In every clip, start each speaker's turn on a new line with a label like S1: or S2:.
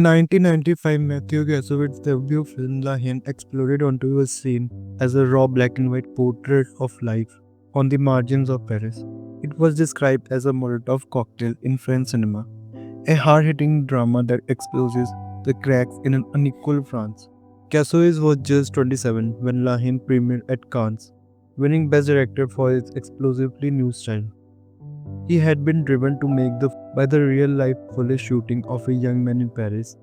S1: In 1995, Matthew Kasowitz's debut film La Haine exploded onto a scene as a raw black and white portrait of life on the margins of Paris. It was described as a Molotov cocktail in French cinema, a hard-hitting drama that exposes the cracks in an unequal France. Kassovitz was just 27 when La Haine premiered at Cannes, winning Best Director for its explosively new style. He had been driven to make by the real-life police shooting of a young man in Paris,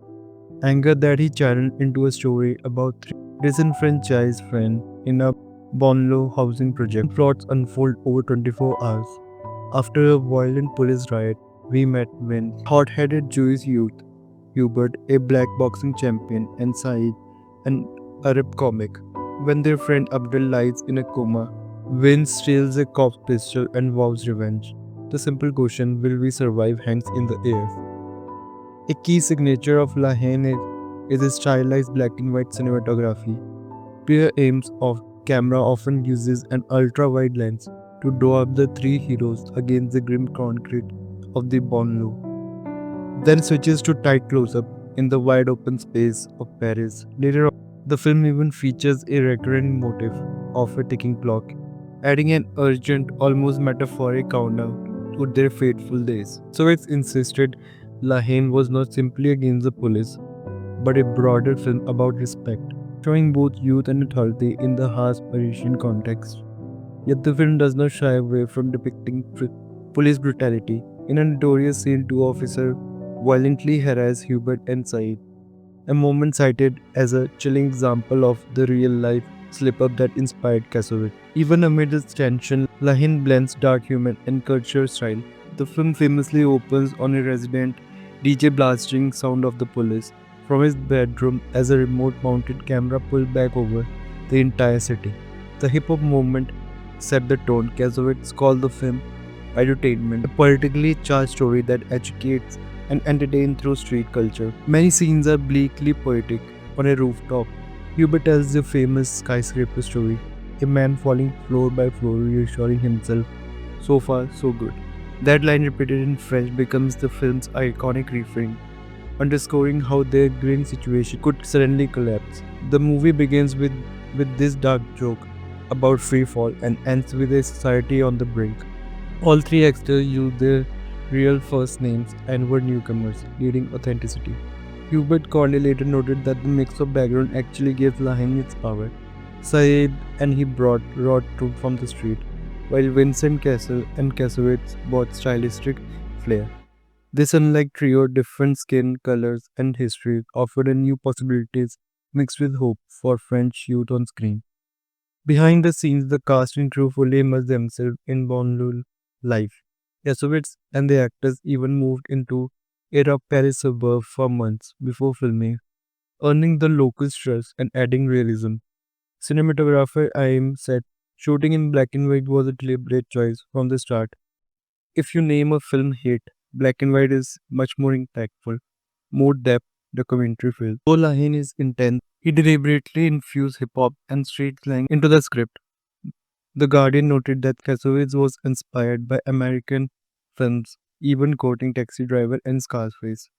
S1: anger that he channeled into a story about three disenfranchised friends in a Bonlo housing project. Plots unfold over 24 hours. After a violent police riot, we met Vince, hot-headed Jewish youth, Hubert, a black boxing champion, and Saeed, an Arab comic. When their friend Abdul lies in a coma, Vince steals a cop's pistol and vows revenge. The simple question, will we survive, hangs in the air. A key signature of La Haine is its stylized black and white cinematography. Clear aims of camera often uses an ultra-wide lens to draw up the three heroes against the grim concrete of the Bonlo. Then switches to tight close-up in the wide open space of Paris. Later on, the film even features a recurring motif of a ticking clock, adding an urgent, almost metaphoric countdown to their fateful days. So it's insisted La Haine was not simply against the police, but a broader film about respect, showing both youth and authority in the harsh Parisian context. Yet the film does not shy away from depicting police brutality. In a notorious scene, two officers violently harass Hubert and Said, a moment cited as a chilling example of the real-life slip-up that inspired Kassovitz. Even amid its tension, La Haine blends dark humor and culture style. The film famously opens on a resident DJ blasting sound of the police from his bedroom as a remote-mounted camera pulled back over the entire city. The hip-hop movement set the tone. Kassovitz called the film edutainment, a politically charged story that educates and entertains through street culture. Many scenes are bleakly poetic. On a rooftop, Hubert tells the famous skyscraper story, a man falling floor by floor, reassuring himself, so far, so good. That line repeated in French becomes the film's iconic refrain, underscoring how their grim situation could suddenly collapse. The movie begins with this dark joke about free fall and ends with a society on the brink. All three actors use their real first names and were newcomers, needing authenticity. Hubert Conley later noted that the mix of background actually gave La Haine its power. Saeed and he brought raw truth from the street, while Vincent Cassel and Kassovitz brought stylistic flair. This unlike trio, different skin colors and histories offered a new possibilities mixed with hope for French youth on screen. Behind the scenes, the cast and crew fully immersed themselves in Bonjour life. Kassovitz and the actors even moved into a Paris suburb for months before filming, earning the locals' trust and adding realism. Cinematographer Aim said shooting in black and white was a deliberate choice from the start. If you name a film hit, black and white is much more impactful, more depth, documentary feel. Though La Haine is intense, he deliberately infused hip hop and street slang into the script. The Guardian noted that Kassovitz was inspired by American films, even quoting Taxi Driver and Scarface.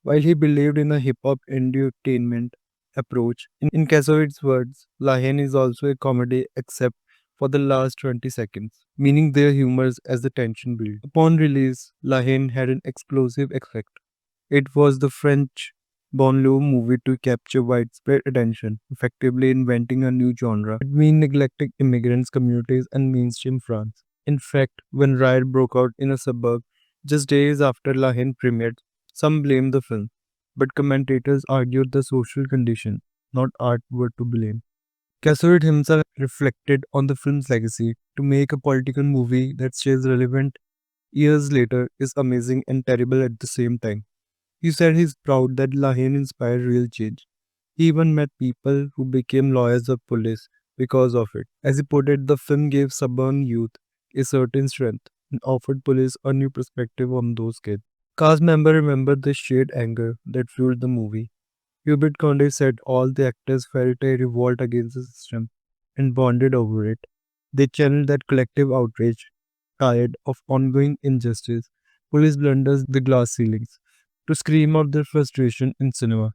S1: While he believed in a hip hop entertainment approach, in Kassowitz's words, La Haine is also a comedy except for the last 20 seconds, meaning their humors as the tension built. Upon release, La Haine had an explosive effect. It was the French Bonlieu movie to capture widespread attention, effectively inventing a new genre between neglected immigrants communities and mainstream France. In fact, when riot broke out in a suburb just days after La Haine premiered, some blamed the film, but commentators argued the social condition, not art, were to blame. Kassovitz himself reflected on the film's legacy. To make a political movie that stays relevant years later is amazing and terrible at the same time. He said he's proud that La Haine inspired real change. He even met people who became lawyers or police because of it. As he put it, the film gave suburban youth a certain strength and offered police a new perspective on those kids. Cast members remembered the shared anger that fueled the movie. Hubert Conde said all the actors felt a revolt against the system and bonded over it. They channeled that collective outrage, tired of ongoing injustice, police blunders, the glass ceilings. to scream out their frustration in cinema.